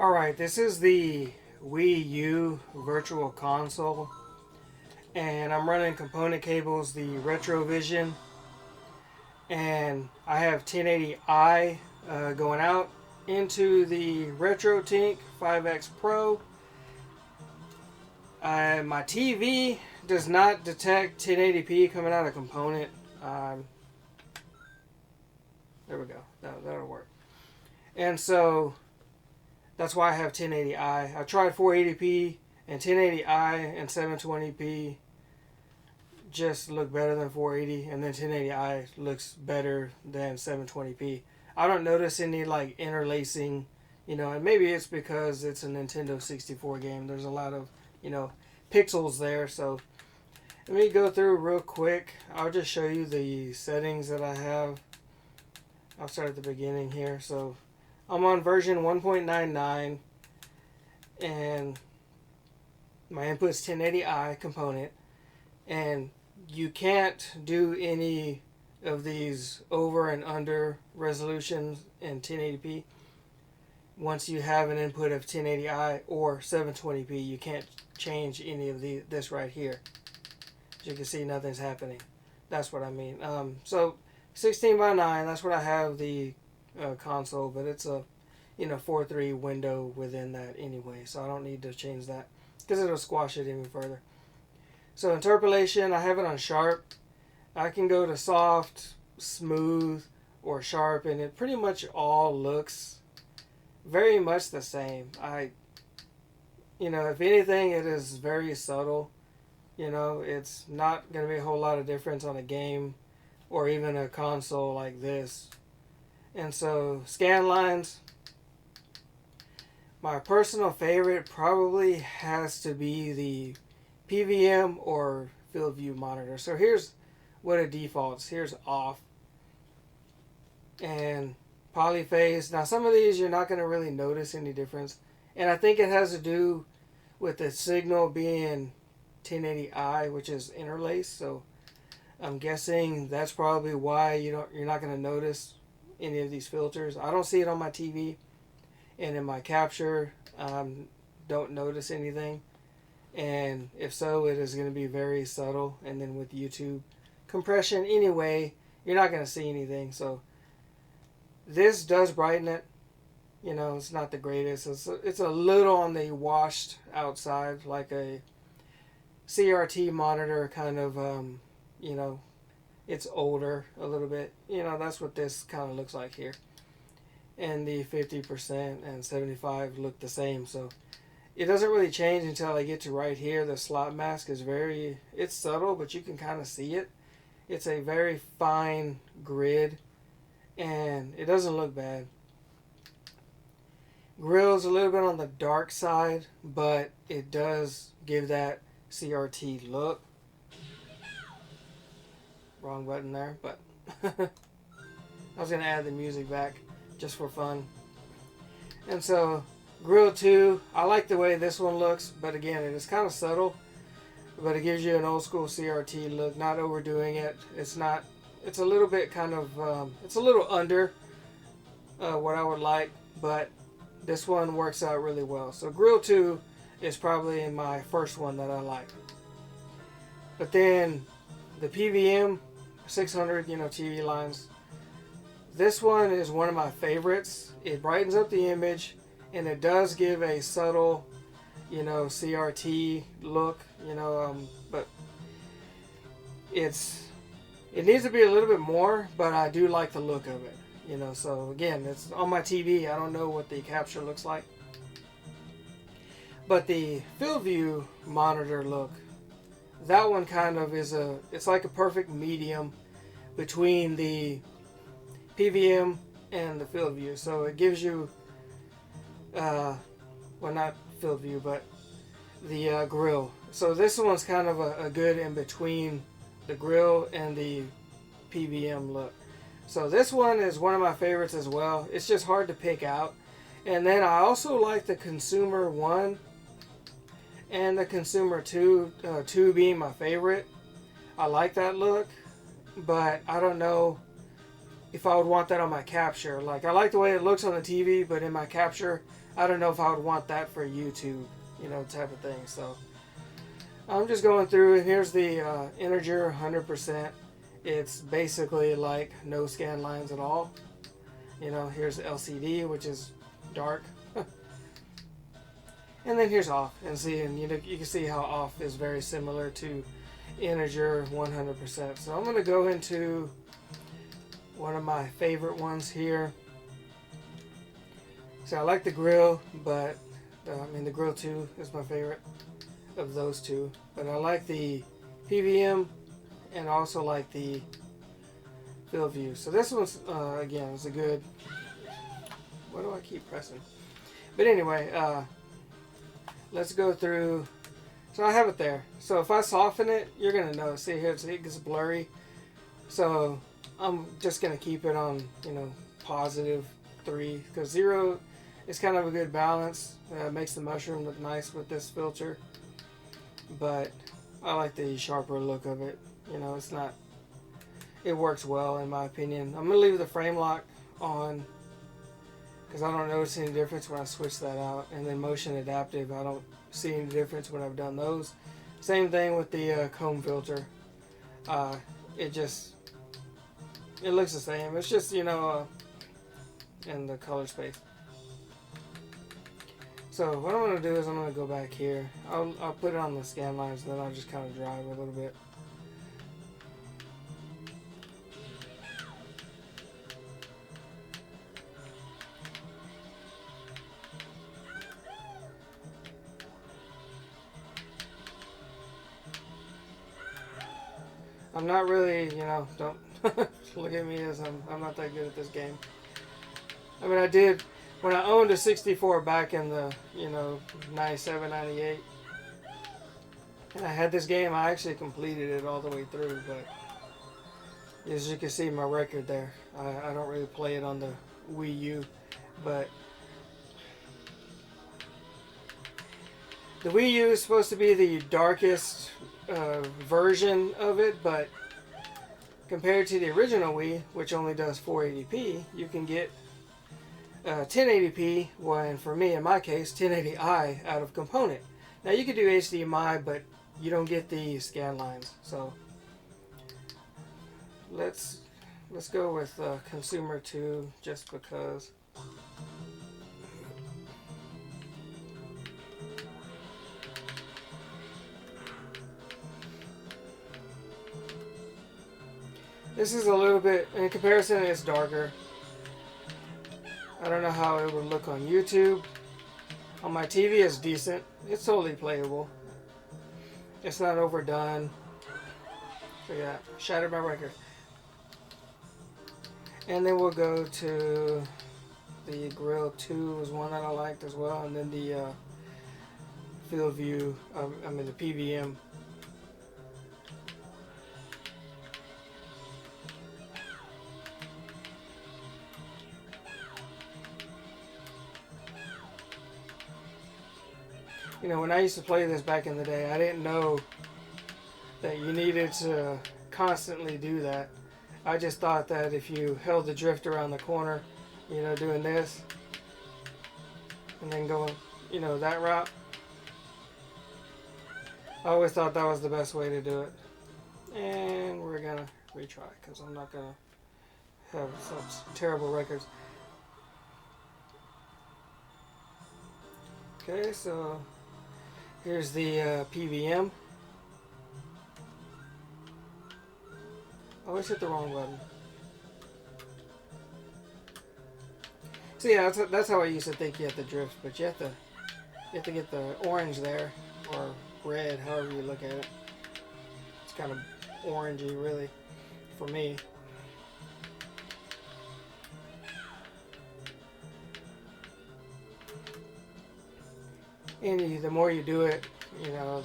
Alright, this is the WiiU Virtual Console, and I'm running component cables, the Retrovision, and I have 1080i going out into the RetroTINK 5X Pro. My TV does not detect 1080p coming out of component. There we go, that'll work. And so that's why I have 1080i. I tried 480p and 1080i and 720p just look better than 480, and then 1080i looks better than 720p. I don't notice any like interlacing, and maybe it's because it's a Nintendo 64 game. There's a lot of, pixels there. So let me go through real quick. I'll just show you the settings that I have. I'll start at the beginning here. So I'm on version 1.99 and my input's 1080i component, and you can't do any of these over and under resolutions in 1080p. Once you have an input of 1080i or 720p, you can't change any of this right here. As you can see, nothing's happening. That's what I mean. So 16 by 9, that's what I have the console, but it's a 4:3 window within that anyway, so I don't need to change that because it'll squash it even further. So interpolation, I have it on sharp. I can go to soft, smooth, or sharp, and it pretty much all looks very much the same. If anything, it is very subtle. It's not going to be a whole lot of difference on a game or even a console like this. And so scan lines, my personal favorite probably has to be the PVM or field view monitor. So here's what it defaults. Here's off. And polyphase. Now some of these you're not going to really notice any difference. And I think it has to do with the signal being 1080i, which is interlaced. So I'm guessing that's probably why you're not going to notice any of these filters. I don't see it on my TV, and in my capture don't notice anything, and if so, it is going to be very subtle. And then with YouTube compression anyway, you're not going to see anything. So this does brighten it. It's not the greatest. It's a little on the washed outside, like a CRT monitor kind of, it's older a little bit. That's what this kind of looks like here. And the 50% and 75 look the same. So it doesn't really change until I get to right here. The slot mask is it's subtle, but you can kind of see it. It's a very fine grid, and it doesn't look bad. Grill's a little bit on the dark side, but it does give that CRT look. Wrong button there, but I was going to add the music back just for fun. And so grill 2, I like the way this one looks, but again, it is kind of subtle, but it gives you an old school CRT look, not overdoing it. It's a little bit kind of, it's a little under what I would like, but this one works out really well. So grill 2 is probably my first one that I like. But then the PVM 600, TV lines. This one is one of my favorites. It brightens up the image, and it does give a subtle, CRT look, but it needs to be a little bit more, but I do like the look of it, so again, it's on my TV. I don't know what the capture looks like. But the field view monitor look, that one kind of it's like a perfect medium between the PVM and the field view. So it gives you, well, not field view, but the grill. So this one's kind of a good in between the grill and the PVM look. So this one is one of my favorites as well. It's just hard to pick out. And then I also like the Consumer 1 and the Consumer 2, 2 being my favorite. I like that look, but I don't know if I would want that on my capture. Like, I like the way it looks on the TV, but in my capture, I don't know if I would want that for YouTube, you know, type of thing. So I'm just going through, and here's the integer 100%. It's basically like no scan lines at all. You know, here's LCD, which is dark. And then here's off, and you know, you can see how off is very similar to integer 100%. So I'm going to go into one of my favorite ones here. So I like the grill, but I mean the grill 2 is my favorite of those two. But I like the PVM and also like the field view. So this one's again is a good. What do I keep pressing? But anyway, let's go through. So I have it there. So if I soften it, you're gonna know. See here, it gets blurry. So I'm just gonna keep it on, you know, +3, because 0 is kind of a good balance. Makes the mushroom look nice with this filter. But I like the sharper look of it. You know, it's not. It works well in my opinion. I'm gonna leave the frame lock on, because I don't notice any difference when I switch that out. And then motion adaptive, I don't see any difference when I've done those. Same thing with the comb filter. It looks the same. It's just, you know, in the color space. So what I'm going to do is I'm going to go back here. I'll put it on the scan lines, and then I'll just kind of drive a little bit. I'm not really, you know, don't look at me as I'm not that good at this game. I mean, I did, when I owned a 64 back in the, you know, 97, 98, and I had this game, I actually completed it all the way through, but as you can see my record there, I don't really play it on the WiiU, but the WiiU is supposed to be the darkest version of it, but compared to the original Wii, which only does 480p, you can get 1080p, and for me, in my case, 1080i out of Component. Now you could do HDMI, but you don't get the scan lines. So let's go with Consumer 2, just because. This is a little bit, in comparison, it's darker. I don't know how it would look on YouTube. On my TV, it's decent. It's totally playable. It's not overdone. So yeah, shattered my record. And then we'll go to the Grill 2 was one that I liked as well. And then the field view, I mean the PVM. You know, when I used to play this back in the day, I didn't know that you needed to constantly do that. I just thought that if you held the drift around the corner, you know, doing this, and then going, you know, that route, I always thought that was the best way to do it. And we're going to retry, because I'm not going to have such terrible records. Okay, so here's the PVM. I always hit the wrong button. So yeah, that's how I used to think you have to drift, but you have to get the orange there, or red, however you look at it. It's kind of orangey, really, for me. And the more you do it, you know,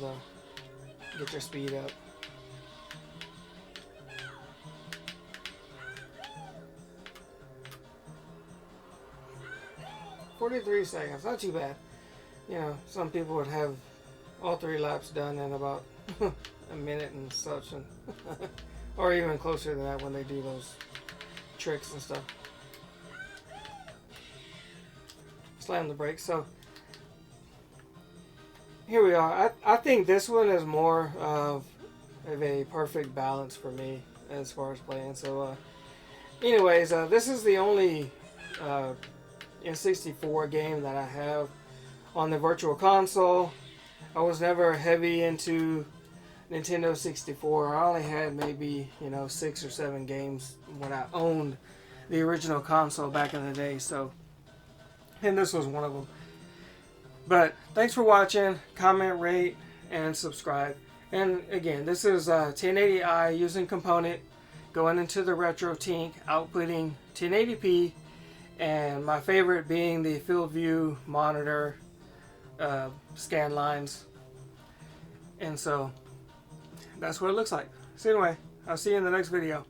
get your speed up. "43 seconds, not too bad. You know, some people would have all 3 laps done in about a minute and such, and or even closer than that when they do those tricks and stuff. Slam the brakes. So here we are. I think this one is more of a perfect balance for me as far as playing. So anyways, this is the only N64 game that I have on the Virtual Console. I was never heavy into Nintendo 64. I only had maybe 6 or 7 games when I owned the original console back in the day. So, and this was one of them. But thanks for watching. Comment, rate, and subscribe. And again, this is 1080i using component going into the RetroTINK, outputting 1080p, and my favorite being the field view monitor scan lines. And so that's what it looks like. So anyway, I'll see you in the next video.